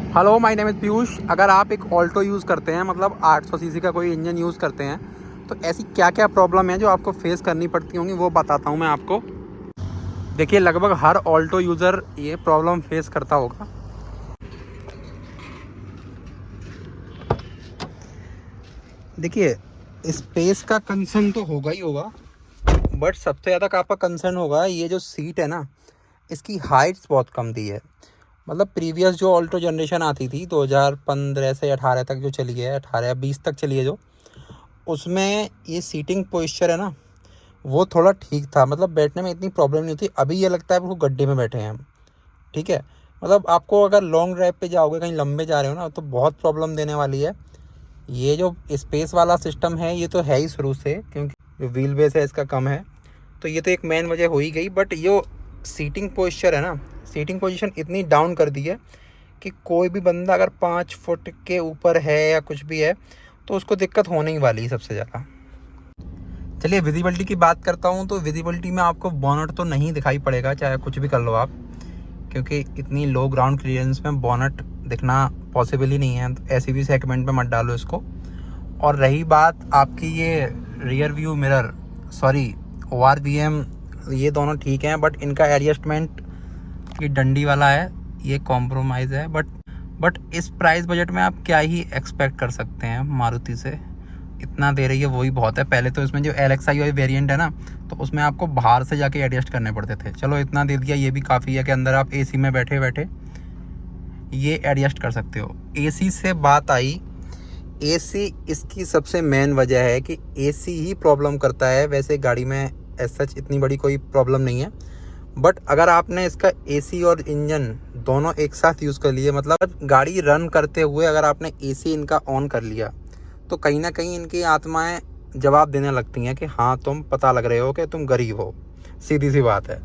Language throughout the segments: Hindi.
Hello, my name is Piyush. अगर आप एक ऑल्टो यूज़ करते हैं, मतलब 800 सीसी का कोई इंजन यूज़ करते हैं, तो ऐसी क्या क्या प्रॉब्लम है जो आपको फेस करनी पड़ती होंगी, वो बताता हूँ मैं आपको। देखिए, लगभग हर ऑल्टो यूज़र ये प्रॉब्लम फेस करता होगा। देखिए, स्पेस का कंसर्न तो होगा ही होगा, बट सबसे ज़्यादा आपका कंसर्न होगा ये जो सीट है ना, इसकी हाइट्स बहुत कम दी है। मतलब प्रीवियस जो ऑल्टो जनरेशन आती थी 2015 से 18 तक जो चली है, 18 या 20 तक चली है जो, उसमें ये सीटिंग पोस्चर है ना, वो थोड़ा ठीक था। मतलब बैठने में इतनी प्रॉब्लम नहीं होती। अभी ये लगता है आपको गड्ढे में बैठे हैं हम। ठीक है, मतलब आपको अगर लॉन्ग ड्राइव पे जाओगे, कहीं लंबे जा रहे हो ना, तो बहुत प्रॉब्लम देने वाली है। ये जो स्पेस वाला सिस्टम है, ये तो है ही शुरू से, क्योंकि जो व्हील बेस है इसका कम है, तो ये तो एक मेन वजह हो ही गई। बट ये सीटिंग पोस्चर है ना, सीटिंग पोजीशन इतनी डाउन कर दी है कि कोई भी बंदा अगर 5 फुट के ऊपर है या कुछ भी है, तो उसको दिक्कत होने ही वाली है सबसे ज़्यादा। चलिए, विजिबिलिटी की बात करता हूँ। तो विजिबिलिटी में आपको बोनट तो नहीं दिखाई पड़ेगा, चाहे कुछ भी कर लो आप, क्योंकि इतनी लो ग्राउंड क्लियरेंस में बोनट दिखना पॉसिबल ही नहीं है। तो ऐसी भी सेगमेंट में मत डालो इसको। और रही बात आपकी ये rear view mirror, sorry ORVM, ये दोनों ठीक हैं, बट इनका एडजस्टमेंट ये डंडी वाला है, ये कॉम्प्रोमाइज़ है। बट इस प्राइस बजट में आप क्या ही एक्सपेक्ट कर सकते हैं मारुति से। इतना दे रही है वही बहुत है। पहले तो इसमें जो LXi वाली वेरिएंट है ना, तो उसमें आपको बाहर से जाके एडजस्ट करने पड़ते थे। चलो, इतना दे दिया, ये भी काफ़ी है कि अंदर आप AC में बैठे बैठे ये एडजस्ट कर सकते हो। AC से बात आई, AC इसकी सबसे मेन वजह है कि AC ही प्रॉब्लम करता है। वैसे गाड़ी में एज सच इतनी बड़ी कोई प्रॉब्लम नहीं है, बट अगर आपने इसका AC और इंजन दोनों एक साथ यूज़ कर लिए, मतलब गाड़ी रन करते हुए अगर आपने AC इनका ऑन कर लिया, तो कहीं ना कहीं इनकी आत्माएं जवाब देने लगती हैं कि हाँ, तुम पता लग रहे हो कि तुम गरीब हो। सीधी सी बात है।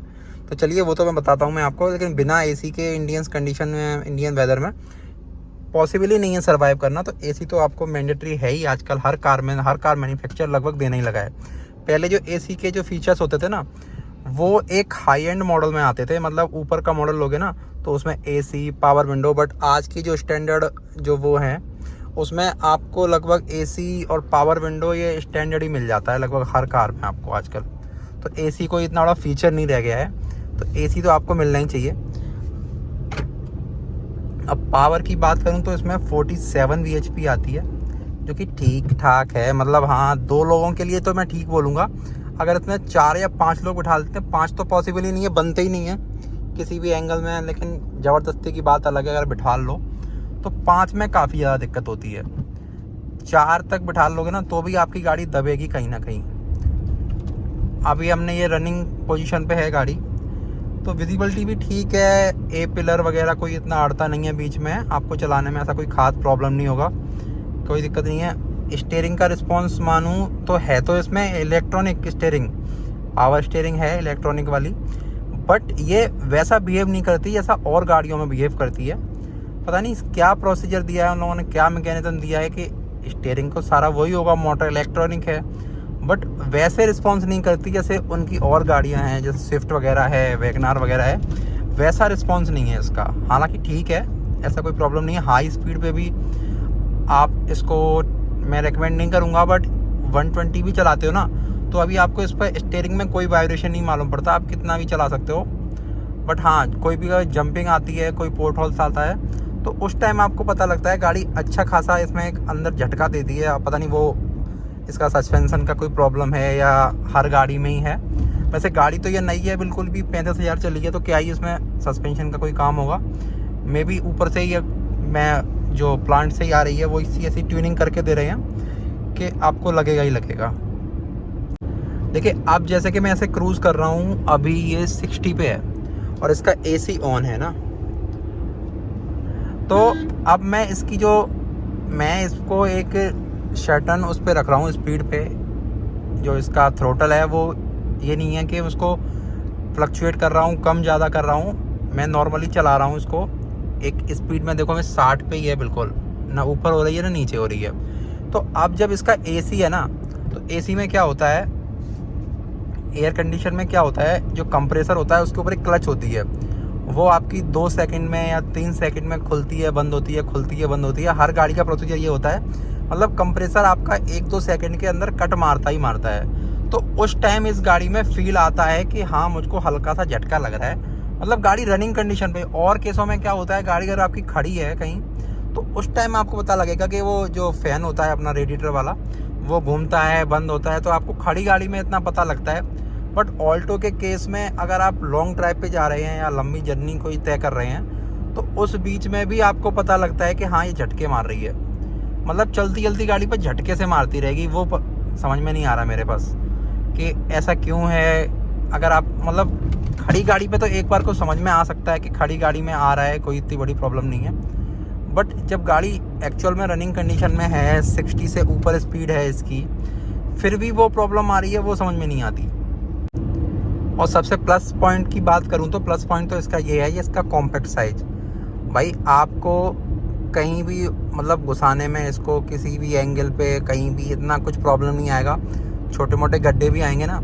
तो चलिए, वो तो मैं बताता हूँ मैं आपको, लेकिन बिना AC के इंडियन कंडीशन में, इंडियन वेदर में पॉसिबल ही नहीं है सर्वाइव करना। तो AC तो आपको मैंडेटरी है ही आजकल। हर कार में, हर कार मैन्युफैक्चर लगभग देने ही लगा है। पहले जो AC के जो फीचर्स होते थे ना, वो एक हाई एंड मॉडल में आते थे। मतलब ऊपर का मॉडल लोगे ना, तो उसमें AC, पावर विंडो। बट आज की जो स्टैंडर्ड जो वो है, उसमें आपको लगभग AC और पावर विंडो ये स्टैंडर्ड ही मिल जाता है लगभग हर कार में आपको आजकल। तो AC कोई इतना बड़ा फीचर नहीं रह गया है, तो AC तो आपको मिलना ही चाहिए। अब पावर की बात करूं तो इसमें 47 VHP आती है, जो कि ठीक ठाक है। मतलब हाँ, 2 लोगों के लिए तो मैं ठीक बोलूँगा। अगर इसमें 4 या 5 लोग बिठा लेते हैं, 5 तो पॉसिबल ही नहीं है, बनते ही नहीं है किसी भी एंगल में। लेकिन ज़बरदस्ती की बात अलग है, अगर बिठा लो तो 5 में काफ़ी ज़्यादा दिक्कत होती है। 4 तक बिठा लोगे ना, तो भी आपकी गाड़ी दबेगी कहीं ना कहीं। अभी हमने ये रनिंग पोजीशन पे है गाड़ी, तो विजिबिलिटी भी ठीक है। ए पिलर वगैरह कोई इतना अड़ता नहीं है बीच में, आपको चलाने में ऐसा कोई खास प्रॉब्लम नहीं होगा, कोई दिक्कत नहीं है। स्टीयरिंग का रिस्पांस मानूँ तो है, तो इसमें इलेक्ट्रॉनिक स्टीयरिंग, पावर स्टीयरिंग है इलेक्ट्रॉनिक वाली, बट ये वैसा बिहेव नहीं करती जैसा और गाड़ियों में बिहेव करती है। पता नहीं क्या प्रोसीजर दिया है उन लोगों ने, क्या मैकेनिज्म दिया है कि स्टीयरिंग को सारा वही होगा, मोटर इलेक्ट्रॉनिक है, बट वैसे रिस्पॉन्स नहीं करती जैसे उनकी और गाड़ियां हैं, जैसे स्विफ्ट वगैरह है, वैगनार वगैरह है। वैसा रिस्पॉन्स नहीं है इसका। हालांकि ठीक है, ऐसा कोई प्रॉब्लम नहीं है। हाई स्पीड पे भी आप इसको मैं रेकमेंड नहीं करूँगा, बट 120 भी चलाते हो ना, तो अभी आपको इस पर स्टीयरिंग में कोई वाइब्रेशन नहीं मालूम पड़ता, आप कितना भी चला सकते हो। बट हाँ, कोई भी अगर जंपिंग आती है, कोई पोर्ट होल्स आता है, तो उस टाइम आपको पता लगता है गाड़ी अच्छा खासा इसमें एक अंदर झटका देती है। पता नहीं वो इसका सस्पेंशन का कोई प्रॉब्लम है या हर गाड़ी में ही है। वैसे गाड़ी तो ये नई है बिल्कुल भी, 35,000 चली है, तो क्या ही इसमें सस्पेंशन का कोई काम होगा। मे बी ऊपर से ही मैं जो प्लांट से ही आ रही है, वो इसी ऐसी ट्यूनिंग करके दे रहे हैं कि आपको लगेगा ही लगेगा। देखिए, अब जैसे कि मैं ऐसे क्रूज़ कर रहा हूँ, अभी ये 60 पे है और इसका AC ऑन है ना, तो अब मैं इसको एक शटन उस पर रख रहा हूँ स्पीड पे। जो इसका थ्रोटल है, वो ये नहीं है कि उसको फ्लक्चुएट कर रहा हूँ, कम ज़्यादा कर रहा हूँ। मैं नॉर्मली चला रहा हूँ इसको एक स्पीड में। देखो, मैं 60 पे ही है बिल्कुल, ना ऊपर हो रही है ना नीचे हो रही है। तो अब जब इसका AC है ना, तो AC में क्या होता है, एयर कंडीशन में क्या होता है, जो कंप्रेसर होता है उसके ऊपर एक क्लच होती है, वो आपकी 2 सेकंड में या 3 सेकंड में खुलती है, बंद होती है, खुलती है, बंद होती है। हर गाड़ी का प्रोसीजर ये होता है, मतलब कंप्रेसर आपका 1-2 सेकंड के अंदर कट मारता ही मारता है। तो उस टाइम इस गाड़ी में फील आता है कि हाँ, मुझको हल्का सा झटका लग रहा है, मतलब गाड़ी रनिंग कंडीशन पे। और केसों में क्या होता है, गाड़ी अगर आपकी खड़ी है कहीं, तो उस टाइम आपको पता लगेगा कि वो जो फ़ैन होता है अपना रेडिएटर वाला, वो घूमता है, बंद होता है, तो आपको खड़ी गाड़ी में इतना पता लगता है। बट ऑल्टो के केस में अगर आप लॉन्ग ड्राइव पे जा रहे हैं या लंबी जर्नी कोई तय कर रहे हैं, तो उस बीच में भी आपको पता लगता है कि हाँ, ये झटके मार रही है, मतलब चलती चलती गाड़ी पर झटके से मारती रहेगी। वो समझ में नहीं आ रहा मेरे पास कि ऐसा क्यों है। अगर आप मतलब खड़ी गाड़ी पे तो एक बार को समझ में आ सकता है कि खड़ी गाड़ी में आ रहा है, कोई इतनी बड़ी प्रॉब्लम नहीं है। बट जब गाड़ी एक्चुअल में रनिंग कंडीशन में है, 60 से ऊपर स्पीड है इसकी, फिर भी वो प्रॉब्लम आ रही है, वो समझ में नहीं आती। और सबसे प्लस पॉइंट की बात करूं तो प्लस पॉइंट तो इसका ये है, ये इसका कॉम्पैक्ट साइज। भाई आपको कहीं भी मतलब घुसाने में इसको किसी भी एंगल पे कहीं भी इतना कुछ प्रॉब्लम नहीं आएगा। छोटे मोटे गड्ढे भी आएंगे ना,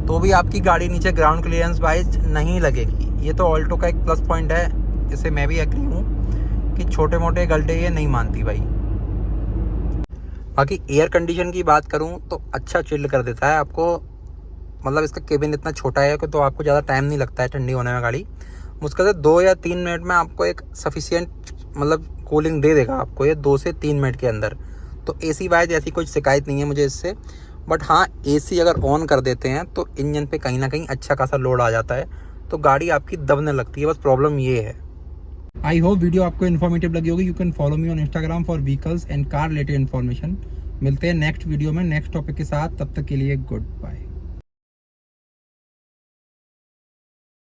तो भी आपकी गाड़ी नीचे ग्राउंड क्लियरेंस वाइज नहीं लगेगी। ये तो ऑल्टो का एक प्लस पॉइंट है, इससे मैं भी एग्री हूँ कि छोटे मोटे गड्ढे ये नहीं मानती भाई। बाकी एयर कंडीशन की बात करूँ तो अच्छा चिल्ड कर देता है आपको, मतलब इसका केबिन इतना छोटा है कि तो आपको ज़्यादा टाइम नहीं लगता है ठंडी होने में। गाड़ी मुश्किल से 2 या 3 मिनट में आपको एक सफिशिएंट मतलब कूलिंग दे देगा आपको ये 2 से 3 मिनट के अंदर। तो एसी वाइज ऐसी कोई शिकायत नहीं है मुझे इससे। बट हाँ, एसी अगर ऑन कर देते हैं तो इंजन पे कहीं ना कहीं अच्छा खासा लोड आ जाता है, तो गाड़ी आपकी दबने लगती है, बस प्रॉब्लम ये है। आई होप वीडियो आपको इन्फॉर्मेटिव लगी होगी। You can follow me on Instagram for vehicles and car related information. मिलते हैं नेक्स्ट वीडियो में नेक्स्ट टॉपिक के साथ, तब तक के लिए गुड बाय।